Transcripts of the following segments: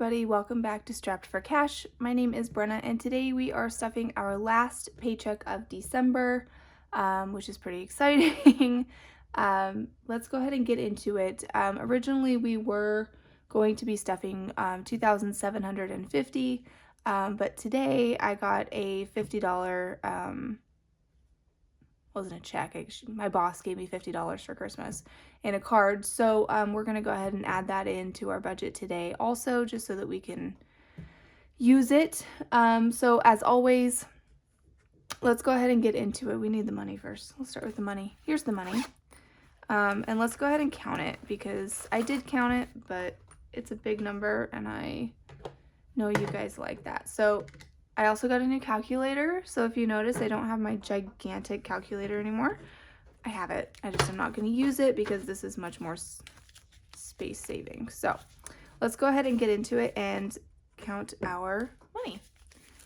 everybody, welcome back to Strapped for Cash. My name is Brenna and today we are stuffing our last paycheck of December, which is pretty exciting. Let's go ahead and get into it. Originally we were going to be stuffing $2,750, but today I got a $50, wasn't a check, actually. My boss gave me $50 for Christmas in a card, so we're gonna go ahead and add that into our budget today also, just so that we can use it. So as always, let's go ahead and get into it. We need the money first. Let's start with the money. Here's the money, and let's go ahead and count it, because I did count it, but it's a big number and I know you guys like that. So I also got a new calculator, so if you notice, I don't have my gigantic calculator anymore. I have it, I just am not going to use it because this is much more space saving. So let's go ahead and get into it and count our money.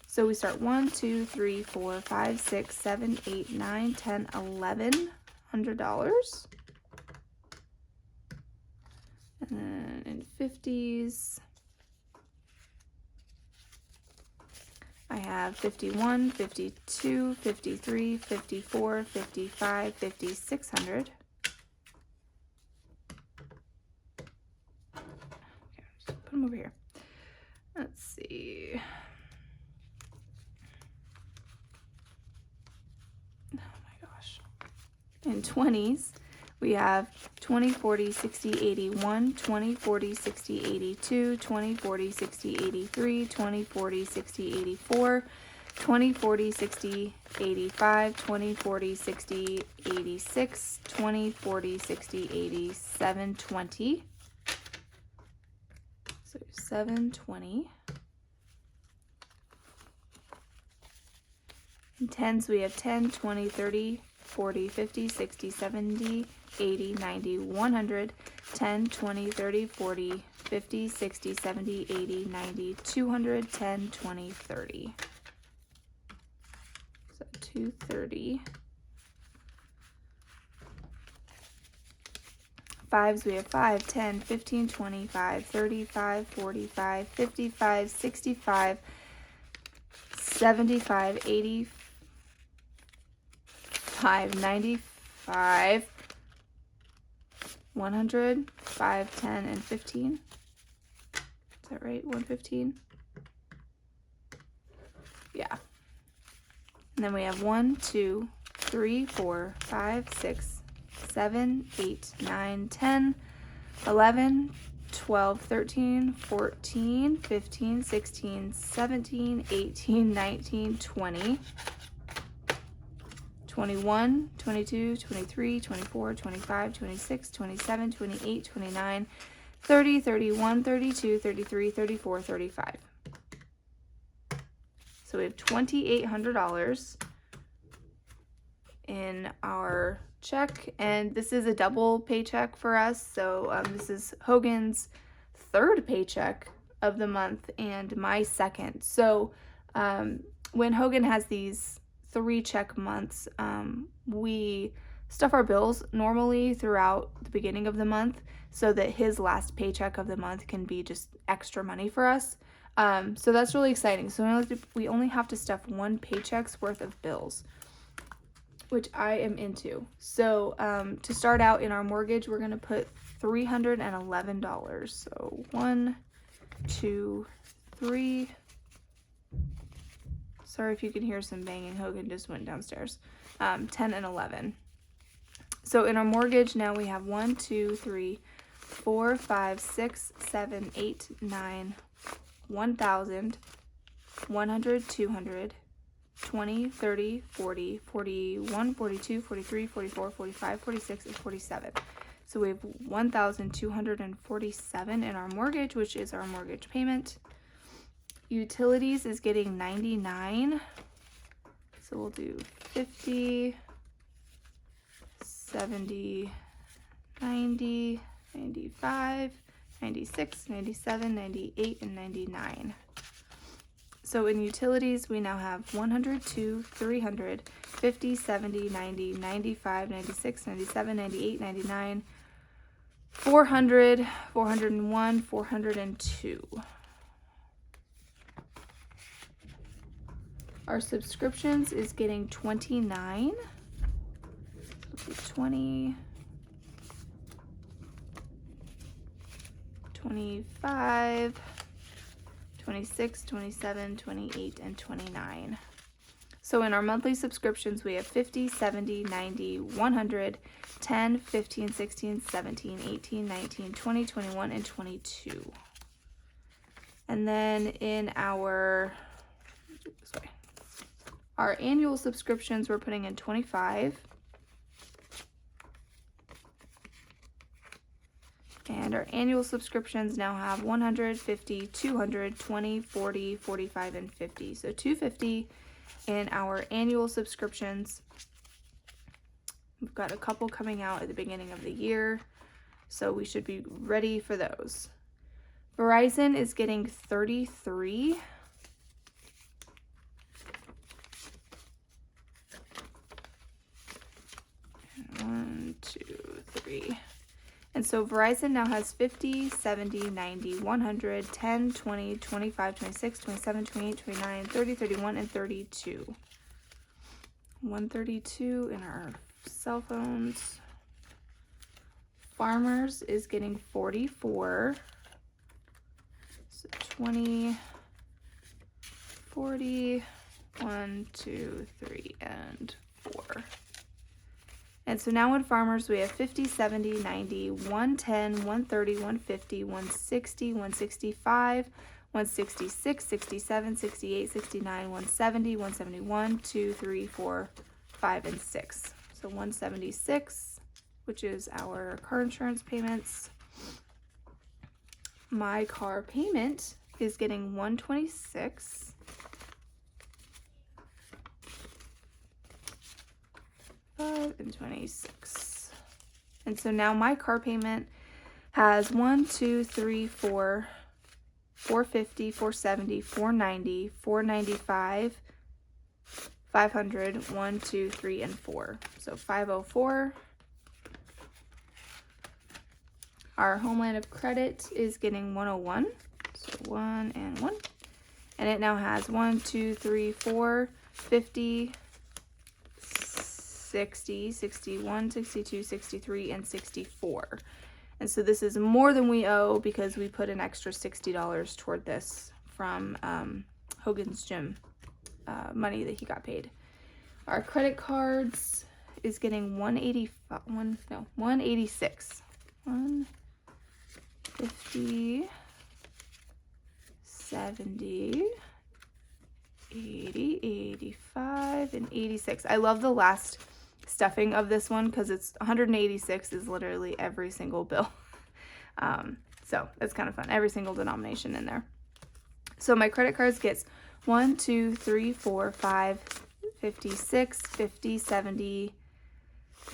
So we start 1, 2, 3, 4, 5, 6, 7, 8, 9, 10, 11 $100. And then in 50s, I have 51, 52, 53, 54, 55, 5600. Okay, just put them over here. Let's see. Oh my gosh. In 20s, we have 20, 40, 60, 81, 20, 40, 60, 82, 20, 40, 60, 83, 20, 40, 60, 84, 20, 40, 60, 85, 20, 40, 60, 86, 20, 40, 60, 87, 20. So 720. In 10s, we have 10, 20, 30, 40, 50, 60, 70, 80, 90, 100, 10, 20, 30, 40, 50, 60, 70, 80, 90, 200, 10, 20, 30. So 230. 5s, we have 5, 10, 15, 25, 35, 45, 55, 65, 75, 85, 95, 100, 5, 10, and 15. Is that right? 115? Yeah. And then we have 1, 2, 3, 4, 5, 6, 7, 8, 9, 10, 11, 12, 13, 14, 15, 16, 17, 18, 19, 20. 21, 22, 23, 24, 25, 26, 27, 28, 29, 30, 31, 32, 33, 34, 35. So we have $2,800 in our check, and this is a double paycheck for us. So this is Hogan's third paycheck of the month and my second. So when Hogan has these 3 check months, we stuff our bills normally throughout the beginning of the month so that his last paycheck of the month can be just extra money for us. So that's really exciting. So we only have to stuff 1 paycheck's worth of bills, which I am into. So to start out in our mortgage, we're going to put $311. So 1, 2, 3. Sorry if you can hear some banging. Hogan just went downstairs. 10 and 11. So in our mortgage now we have 1, 2, 3, 4, 5, 6, 7, 8, 9, 1,000, 100, 200, 20, 30, 40, 41, 42, 43, 44, 45, 46, and 47. So we have 1,247 in our mortgage, which is our mortgage payment. Utilities is getting 99. So we'll do 50, 70, 90, 95, 96, 97, 98, and 99. So in utilities, we now have 102, 300, 50, 70, 90, 95, 96, 97, 98, 99, 400, 401, 402. Our subscriptions is getting 29. 20, 25, 26, 27, 28, and 29. So in our monthly subscriptions, we have 50, 70, 90, 100, 10, 15, 16, 17, 18, 19, 20, 21, and 22. And then in our annual subscriptions, we're putting in 25. And our annual subscriptions now have 100, 50, 200, 20, 40, 45, and 50. So 250 in our annual subscriptions. We've got a couple coming out at the beginning of the year, so we should be ready for those. Verizon is getting 33. And 1, 2, 3. And so Verizon now has 50, 70, 90, 100, 10, 20, 25, 26, 27, 28, 29, 30, 31, and 32. 132 in our cell phones. Farmers is getting 44. So 20, 40, 1, 2, 3, and 4. And so now in Farmers, we have 50, 70, 90, 110, 130, 150, 160, 165, 166, 67, 68, 69, 170, 171, 2, 3, 4, 5, and 6. So 176, which is our car insurance payments. My car payment is getting 126. And 26. And so now my car payment has 1, 2, 3, 4, 450, 470, 490, 495, 500, 1, 2, 3, and 4. So 504. Our home line of credit is getting 101. So 1 and 1. And it now has 1, 2, 3, 4, 50, 60, 61, 62, 63, and 64. And so this is more than we owe because we put an extra $60 toward this from Hogan's Gym money that he got paid. Our credit cards is getting 186. 150, 70, 80, 85, and 86. I love the last stuffing of this one because it's 186 is literally every single bill. So it's kind of fun. Every single denomination in there. So my credit cards gets 1, 2, 3, 4, 5, 56, 50, 70,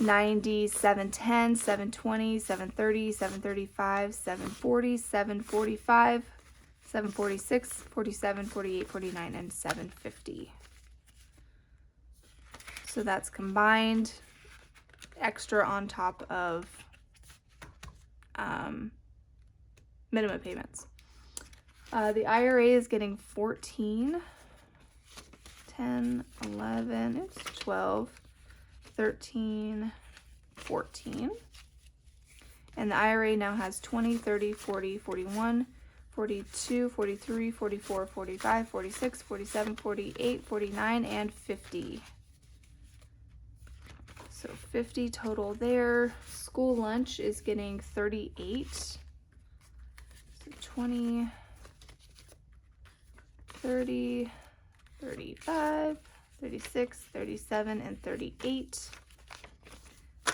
90, 710, 720, 730, 735, 740, 745, 746, 47, 48, 49, and 750. So that's combined extra on top of minimum payments. The IRA is getting 14, 10, 11, 12, 13, 14. And the IRA now has 20, 30, 40, 41, 42, 43, 44, 45, 46, 47, 48, 49, and 50. So 50 total there. School lunch is getting 38. So 20, 30, 35, 36, 37, and 38.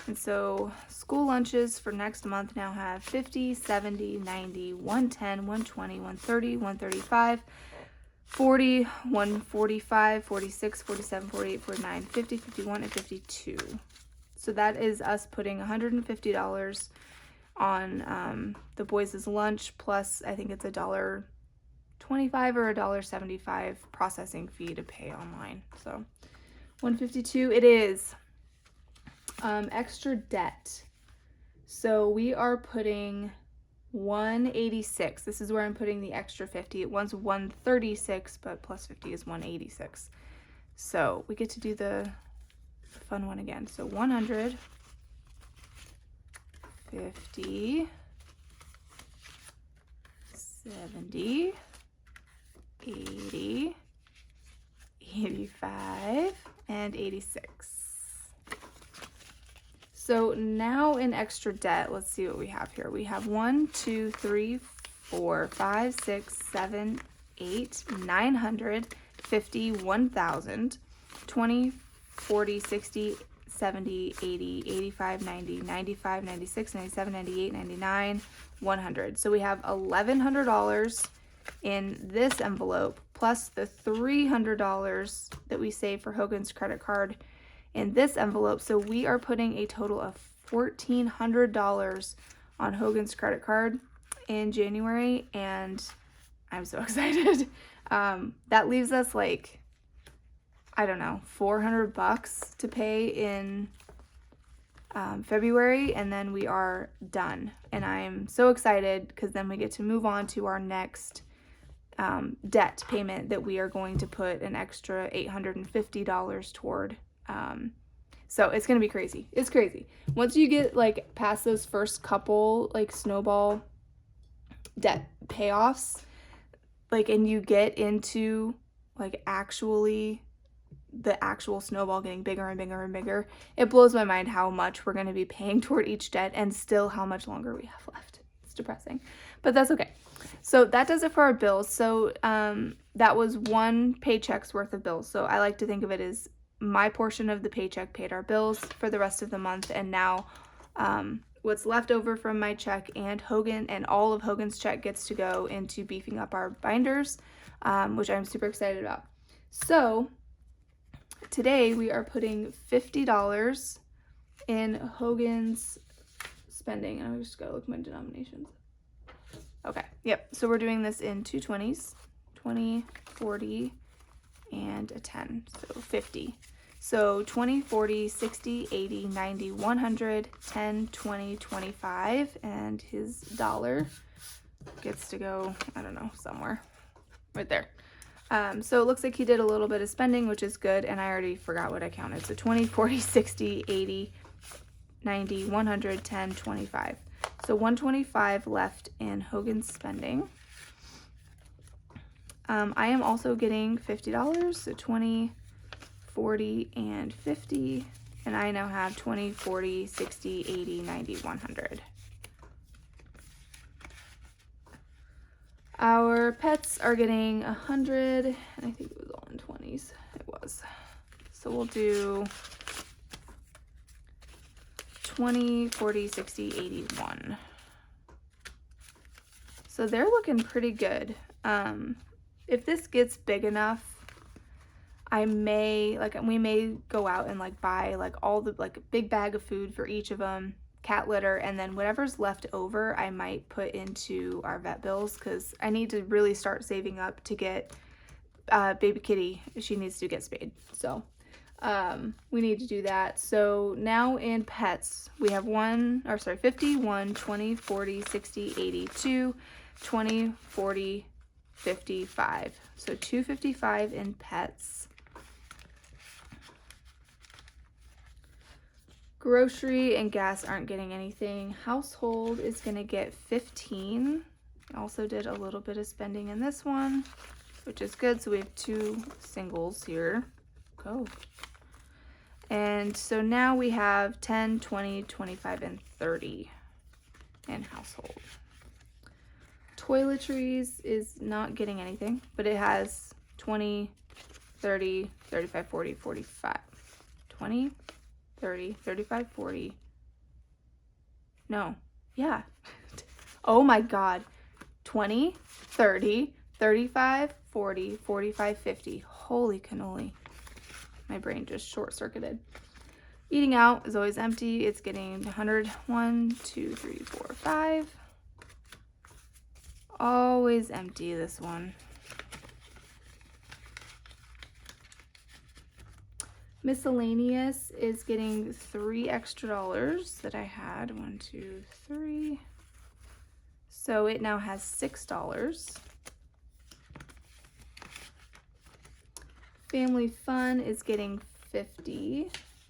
And so school lunches for next month now have 50, 70, 90, 110, 120, 130, 135, 40, 145, 46, 47, 48, 49, 50, 51, and 52. So that is us putting $150 on the boys' lunch, plus I think it's $1.25 or $1.75 processing fee to pay online. So $152 it is. Extra debt. So we are putting 186. This is where I'm putting the extra 50. It was 136, but plus 50 is 186. So we get to do the fun one again. So 100, 50, 70, 80, 85, and 86. So now in extra debt, let's see what we have here. We have 1, 2, 3, 4, 5, 6, 7, 8, 900, 50, 1,000, 20, 40, 60, 70, 80, 85, 90, 95, 96, 97, 98, 99, 100. So we have $1,100 in this envelope plus the $300 that we saved for Hogan's credit card in this envelope. So we are putting a total of $1,400 on Hogan's credit card in January, and I'm so excited. That leaves us like, I don't know, $400 to pay in February, and then we are done. And I'm so excited because then we get to move on to our next debt payment that we are going to put an extra $850 toward. So it's gonna be crazy. It's crazy. Once you get like past those first couple like snowball debt payoffs, like, and you get into like actually the actual snowball getting bigger and bigger and bigger, it blows my mind how much we're going to be paying toward each debt and still how much longer we have left. It's depressing, but that's okay. So that does it for our bills. So that was one paycheck's worth of bills. So I like to think of it as my portion of the paycheck paid our bills for the rest of the month, and now what's left over from my check and Hogan and all of Hogan's check gets to go into beefing up our binders, which I'm super excited about. So today we are putting $50 in Hogan's spending, and I just gotta look at my denominations. Okay, yep, so we're doing this in two 20s, 20, 40, and a 10, so 50. So 20, 40, 60, 80, 90, 100, 10, 20, 25, and his dollar gets to go, I don't know, somewhere right there. So it looks like he did a little bit of spending, which is good, and I already forgot what I counted. So 20, 40, 60, 80, 90, 100, 10, 25. So 125 left in Hogan's spending. I am also getting $50, so 20, 40, and 50, and I now have 20, 40, 60, 80, 90, 100. Our pets are getting 100, and I think it was all in 20s. It was. So we'll do 20, 40, 60, 81. So they're looking pretty good. If this gets big enough, we may go out and like buy like all the like a big bag of food for each of them, cat litter, and then whatever's left over I might put into our vet bills, because I need to really start saving up to get baby kitty. She needs to get spayed, so we need to do that. So now in pets we have 51, 20, 40, 60, 82, 20, 40, 55. So 255 in pets. Grocery and gas aren't getting anything. Household is gonna get 15. Also did a little bit of spending in this one, which is good. So we have two singles here. Go. And so now we have 10, 20, 25, and 30 in household. Toiletries is not getting anything, but it has 20, 30, 35, 40, 45. 20, 30, 35, 40. No, yeah. Oh my God. 20, 30, 35, 40, 45, 50. Holy cannoli. My brain just short-circuited. Eating out is always empty. It's getting 100. 1, 2, 3, 4, 5. Always empty, this one. Miscellaneous is getting $3 extra that I had. 1, 2, 3. So it now has $6. Family Fun is getting 50.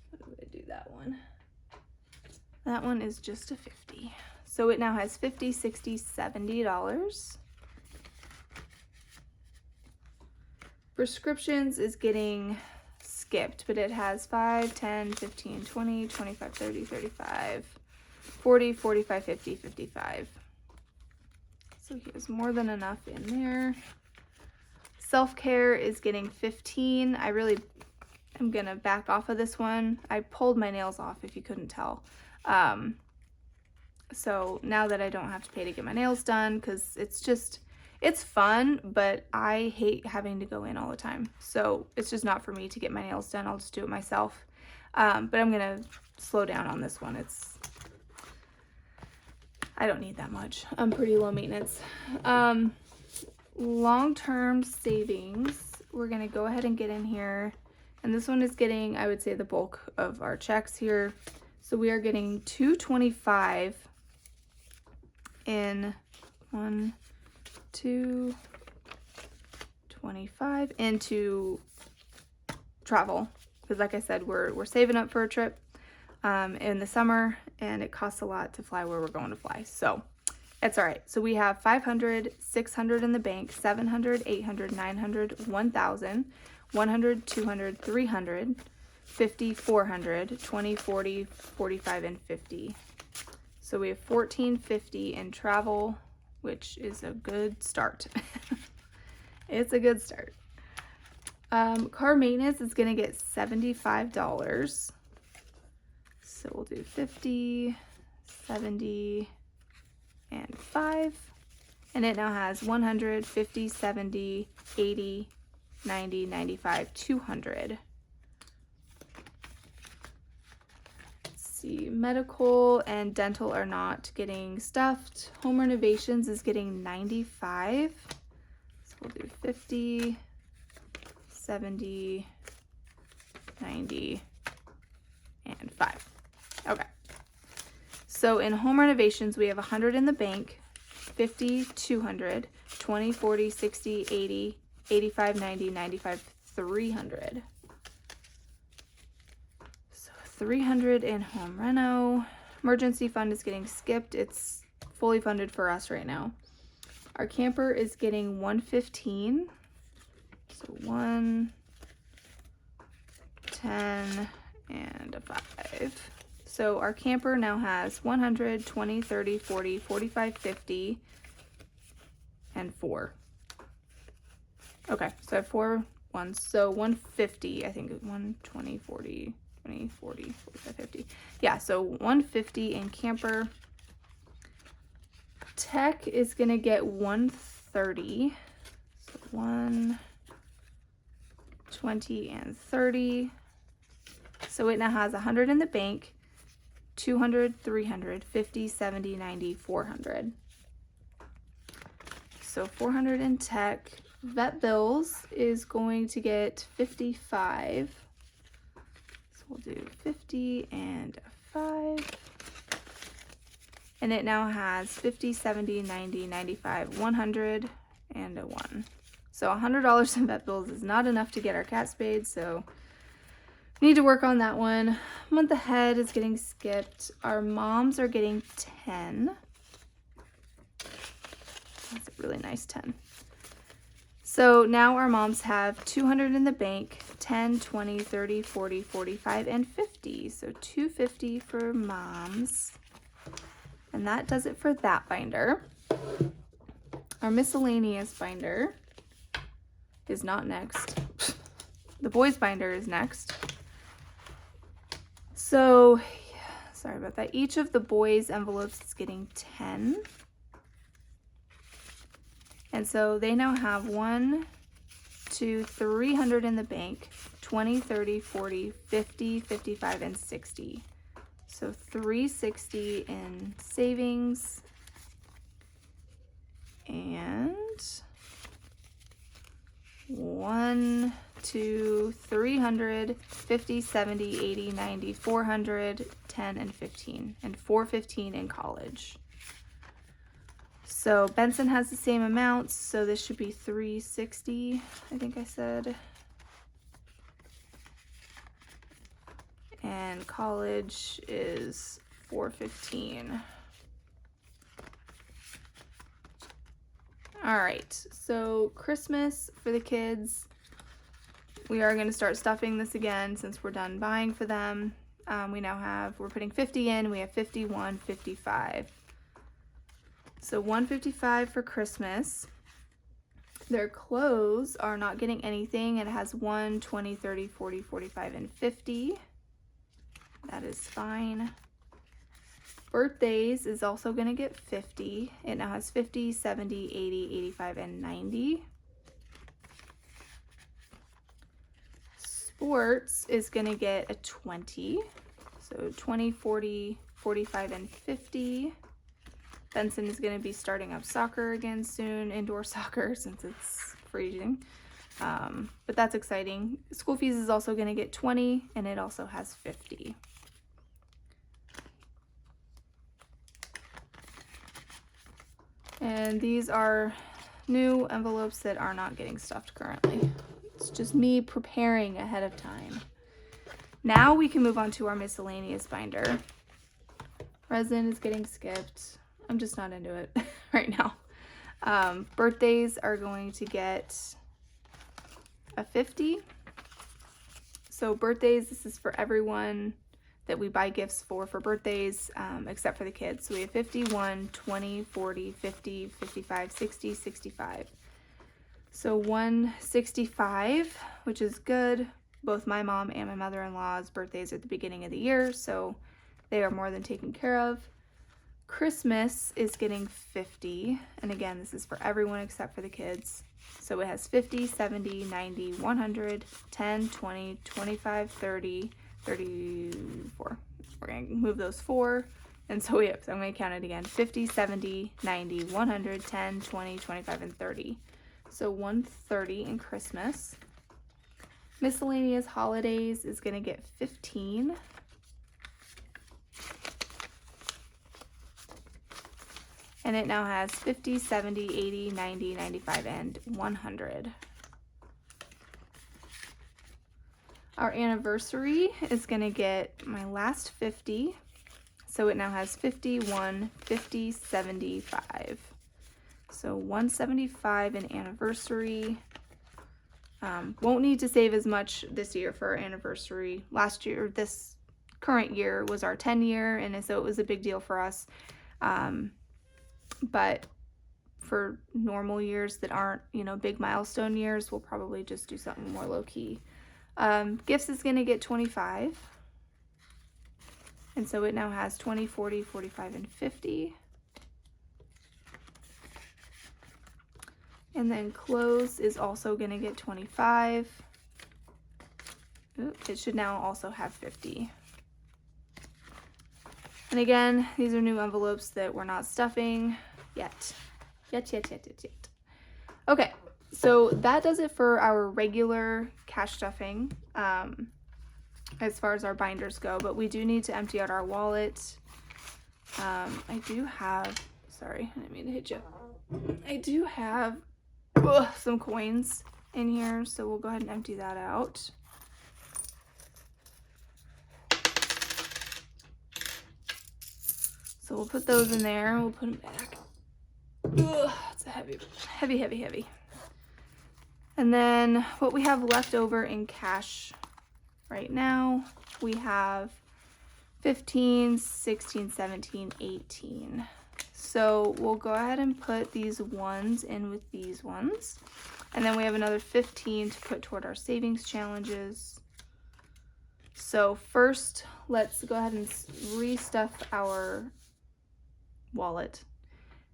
What did I do that one? That one is just a 50. So it now has $50, $60, $70. Prescriptions is getting skipped, but it has 5, 10, 15, 20, 25, 30, 35, 40, 45, 50, 55. So he has more than enough in there. Self-care is getting 15. I really am gonna back off of this one. I pulled my nails off, if you couldn't tell. So now that I don't have to pay to get my nails done, because it's fun, but I hate having to go in all the time. So it's just not for me to get my nails done. I'll just do it myself. But I'm gonna slow down on this one. I don't need that much. I'm pretty low maintenance. Long-term savings, we're gonna go ahead and get in here. And this one is getting, I would say, the bulk of our checks here. So we are getting $225 in 1, 2, 25 into travel, because like I said, we're saving up for a trip in the summer, and it costs a lot to fly where we're going to fly, so it's all right. So we have 500, 600 in the bank, 700, 800, 900, 1,000, 100, 200, 300, 50, 400, 20, 40, 45, and 50. So we have $14.50 in travel, which is a good start. It's a good start. Car maintenance is gonna get $75. So we'll do 50, 70, and 5. And it now has 100, 50, 70, 80, 90, 95, 200. See, medical and dental are not getting stuffed. Home renovations is getting 95. So we'll do 50, 70, 90, and 5. Okay. So in home renovations, we have 100 in the bank, 50, 200, 20, 40, 60, 80, 85, 90, 95, 300. 300 in home reno. Emergency fund is getting skipped. It's fully funded for us right now. Our camper is getting 115. So 1, 10, and a 5. So our camper now has 100, 20, 30, 40, 45, 50, and 4. Okay, so I have 4 ones. So 150, I think 120, 40, 20, 40, 45, 50. Yeah, so 150 in camper. Tech is going to get 130. So 120 and 30. So it now has 100 in the bank, 200, 300, 50, 70, 90, 400. So 400 in tech. Vet bills is going to get 55. So we'll do 50 and a 5. And it now has 50, 70, 90, 95, 100, and a 1. So $100 in vet bills is not enough to get our cat spayed, so we need to work on that one. Month ahead is getting skipped. Our moms are getting 10. That's a really nice 10. So now our moms have 200 in the bank, 10, 20, 30, 40, 45, and 50. So 250 for moms. And that does it for that binder. Our miscellaneous binder is not next. The boys binder is next. So, sorry about that. Each of the boys envelopes is getting 10. And so they now have 1, 2, 300 in the bank, 20, 30, 40, 50, 55, and 60. So 360 in savings, and 1, 2, 300, 50, 70, 80, 90, 400, 10, and 15, and 415 in college. So Benson has the same amounts, so this should be 360, I think I said. and college is $415. All right, so Christmas for the kids, we are going to start stuffing this again since we're done buying for them. We're putting 50 in, we have 51, 55. So 155 for Christmas. Their clothes are not getting anything. It has 1, 20, 30, 40, 45, and 50. That is fine. Birthdays is also going to get 50. It now has 50, 70, 80, 85, and 90. Sports is going to get a 20. So 20, 40, 45, and 50. Benson is going to be starting up soccer again soon, indoor soccer, since it's freezing. But that's exciting. School fees is also going to get 20, and it also has 50. And these are new envelopes that are not getting stuffed currently. It's just me preparing ahead of time. Now we can move on to our miscellaneous binder. Resin is getting skipped. I'm just not into it right now. Birthdays are going to get a 50. So birthdays, this is for everyone that we buy gifts for birthdays, except for the kids. So we have 51, 20, 40, 50, 55, 60, 65. So 165, which is good. Both my mom and my mother-in-law's birthdays are at the beginning of the year, so they are more than taken care of. Christmas is getting 50, and again, this is for everyone except for the kids. So it has 50, 70, 90, 100, 10, 20, 25, 30, 34. We're going to move those 4. And so I'm going to count it again. 50, 70, 90, 100, 10, 20, 25, and 30. So 130 in Christmas. Miscellaneous holidays is going to get 15. And it now has 50, 70, 80, 90, 95, and 100. Our anniversary is going to get my last 50. So it now has 51, 50, 75. So 175 in anniversary. Won't need to save as much this year for our anniversary. This current year was our 10-year, and so it was a big deal for us. But for normal years that aren't, big milestone years, we'll probably just do something more low-key. Gifts is going to get 25. And so it now has 20, 40, 45, and 50. And then clothes is also going to get 25. Ooh, it should now also have 50. And again, these are new envelopes that we're not stuffing yet. Yet. Okay, so that does it for our regular cash stuffing as far as our binders go, but we do need to empty out our wallet. I do have, sorry, I didn't mean to hit you. I do have some coins in here, so we'll go ahead and empty that out. So we'll put those in there, and we'll put them back. It's a heavy. And then what we have left over in cash right now, we have 15, 16, 17, 18. So we'll go ahead and put these ones in with these ones. And then we have another 15 to put toward our savings challenges. So first, let's go ahead and restuff our wallet.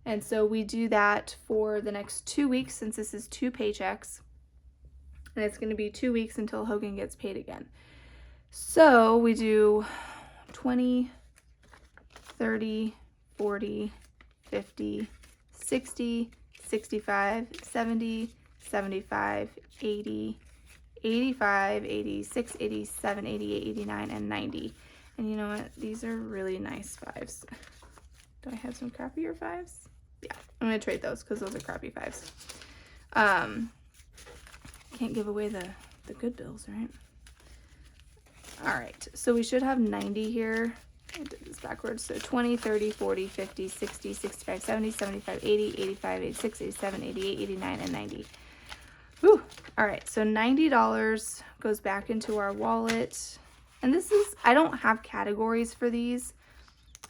And so we do that for the next 2 weeks, since this is 2 paychecks. And it's going to be 2 weeks until Hogan gets paid again. So we do 20, 30, 40, 50, 60, 65, 70, 75, 80, 85, 86, 87, 88, 89, and 90. And you know what? These are really nice 5s. Do I have some crappier 5s? Yeah, I'm going to trade those because those are crappy 5s. Can't give away the good bills, right? All right, so we should have 90 here. I did this backwards. So 20, 30, 40, 50, 60, 65, 70, 75, 80, 85, 86, 87, 88, 89, and 90. Whew. All right, so $90 goes back into our wallet. And this is, I don't have categories for these.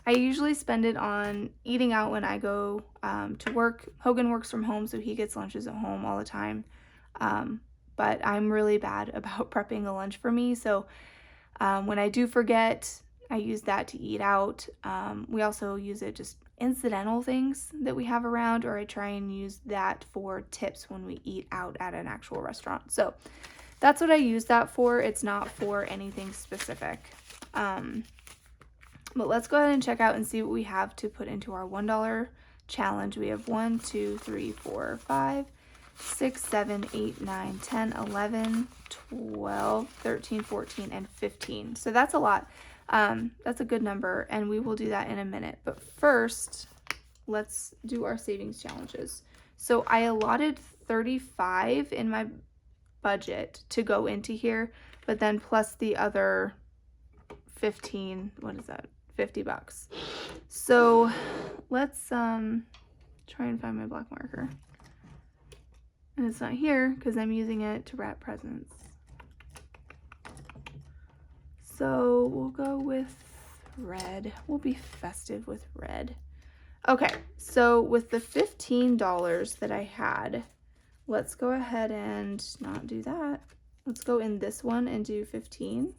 I usually spend it on eating out when I go to work. Hogan works from home, so he gets lunches at home all the time. But I'm really bad about prepping a lunch for me. So when I do forget, I use that to eat out. We also use it just incidental things that we have around, or I try and use that for tips when we eat out at an actual restaurant. So that's what I use that for. It's not for anything specific. But let's go ahead and check out and see what we have to put into our $1 challenge. We have 1, 2, 3, 4, 5, 6, 7, 8, 9, 10, 11, 12, 13, 14, and 15. So that's a lot. That's a good number, and we will do that in a minute. But first, let's do our savings challenges. So I allotted 35 in my budget to go into here, but then plus the other 15, what is that? $50. So let's try and find my black marker. And it's not here because I'm using it to wrap presents. So we'll go with red. We'll be festive with red. Okay, so with the $15 that I had, let's go ahead and not do that. Let's go in this one and do 15.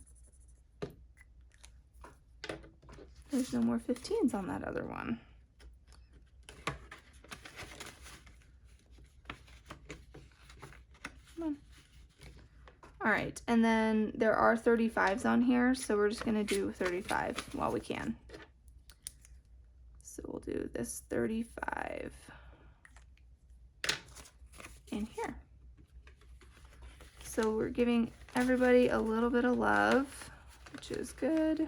There's no more 15s on that other one. Come on. All right, and then there are 35s on here, so we're just gonna do 35 while we can. So we'll do this 35 in here. So we're giving everybody a little bit of love, which is good.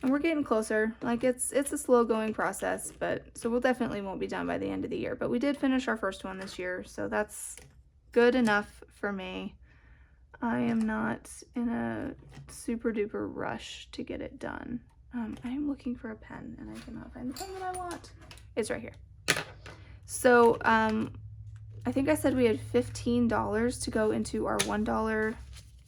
And we're getting closer. Like it's a slow going process, but so we'll definitely won't be done by the end of the year. But we did finish our first one this year, so that's good enough for me. I am not in a super duper rush to get it done. I'm looking for a pen and I cannot find the pen that I want. It's right here. So I think I said we had $15 to go into our $1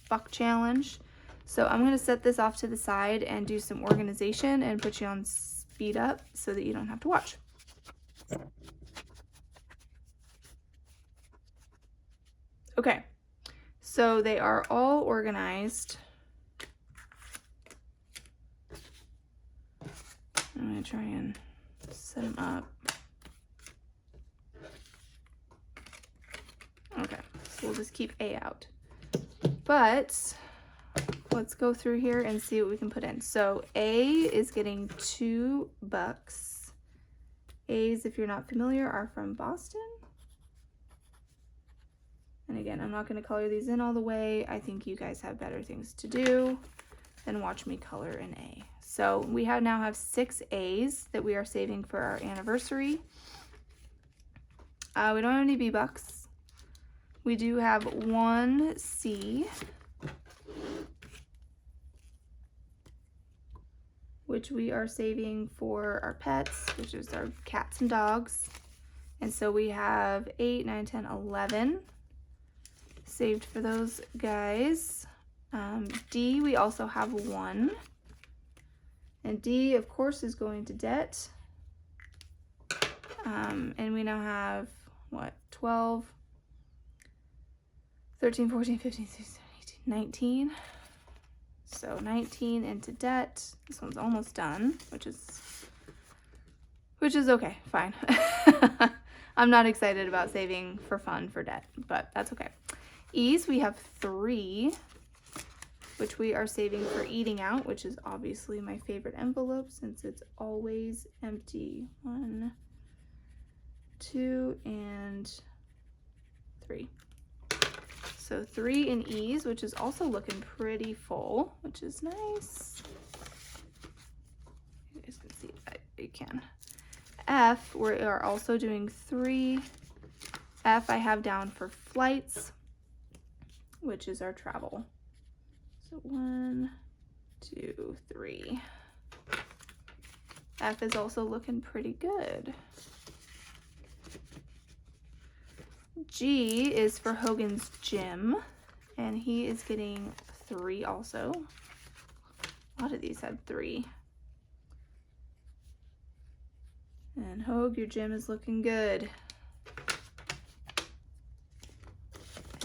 buck challenge. So I'm going to set this off to the side and do some organization and put you on speed up so that you don't have to watch. Okay, so they are all organized. I'm going to try and set them up. Okay, so we'll just keep A out. But let's go through here and see what we can put in. So A is getting $2. A's, if you're not familiar, are from Boston. And again, I'm not going to color these in all the way. I think you guys have better things to do than watch me color an A. So we now have 6 A's that we are saving for our anniversary. We don't have any B-Bucks. We do have 1 C, which we are saving for our pets, which is our cats and dogs. And so we have 8, 9, 10, 11 saved for those guys. D, we also have 1. And D, of course, is going to debt. And we now have, what, 12, 13, 14, 15, 16, 17, 18, 19. So 19 into debt. This one's almost done, which is okay, fine. I'm not excited about saving for fun for debt, but that's okay. E's, we have 3, which we are saving for eating out, which is obviously my favorite envelope since it's always empty. 1, 2, and 3. So 3 in E's, which is also looking pretty full, which is nice. You guys can see that. You can. F, we are also doing 3. F I have down for flights, which is our travel. So 1, 2, 3. F is also looking pretty good. G is for Hogan's Gym, and he is getting 3 also. A lot of these had 3. And Hogue, your gym is looking good.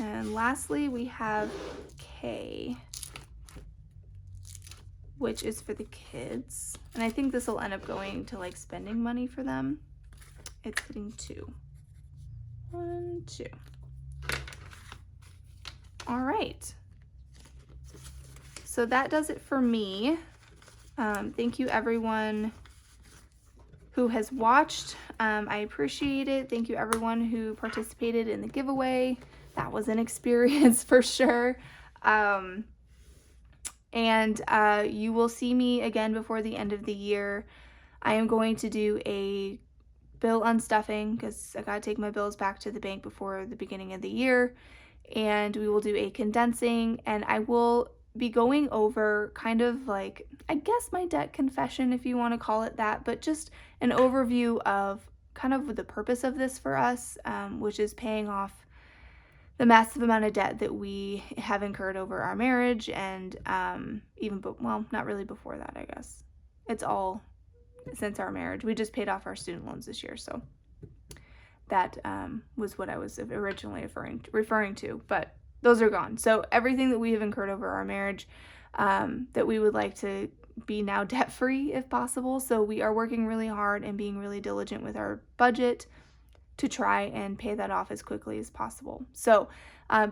And lastly, we have K, which is for the kids. And I think this will end up going to like spending money for them. It's getting 2. 1, 2. All right. So that does it for me. Thank you everyone who has watched. I appreciate it. Thank you everyone who participated in the giveaway. That was an experience for sure. And you will see me again before the end of the year. I am going to do a bill unstuffing because I gotta take my bills back to the bank before the beginning of the year. And we will do a condensing, and I will be going over kind of like, I guess, my debt confession, if you want to call it that, but just an overview of kind of the purpose of this for us, which is paying off the massive amount of debt that we have incurred over our marriage, and well, not really before that, I guess. It's all since our marriage. We just paid off our student loans this year, so that was what I was originally referring to, but those are gone. So everything that we have incurred over our marriage, that we would like to be now debt-free if possible. So we are working really hard and being really diligent with our budget to try and pay that off as quickly as possible. So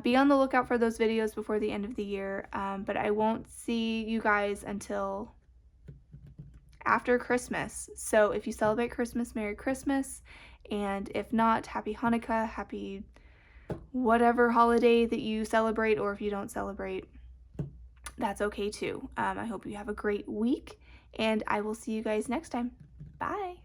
be on the lookout for those videos before the end of the year, but I won't see you guys until after Christmas. So if you celebrate Christmas, Merry Christmas. And if not, Happy Hanukkah, happy whatever holiday that you celebrate, or if you don't celebrate, that's okay too. I hope you have a great week, and I will see you guys next time. Bye.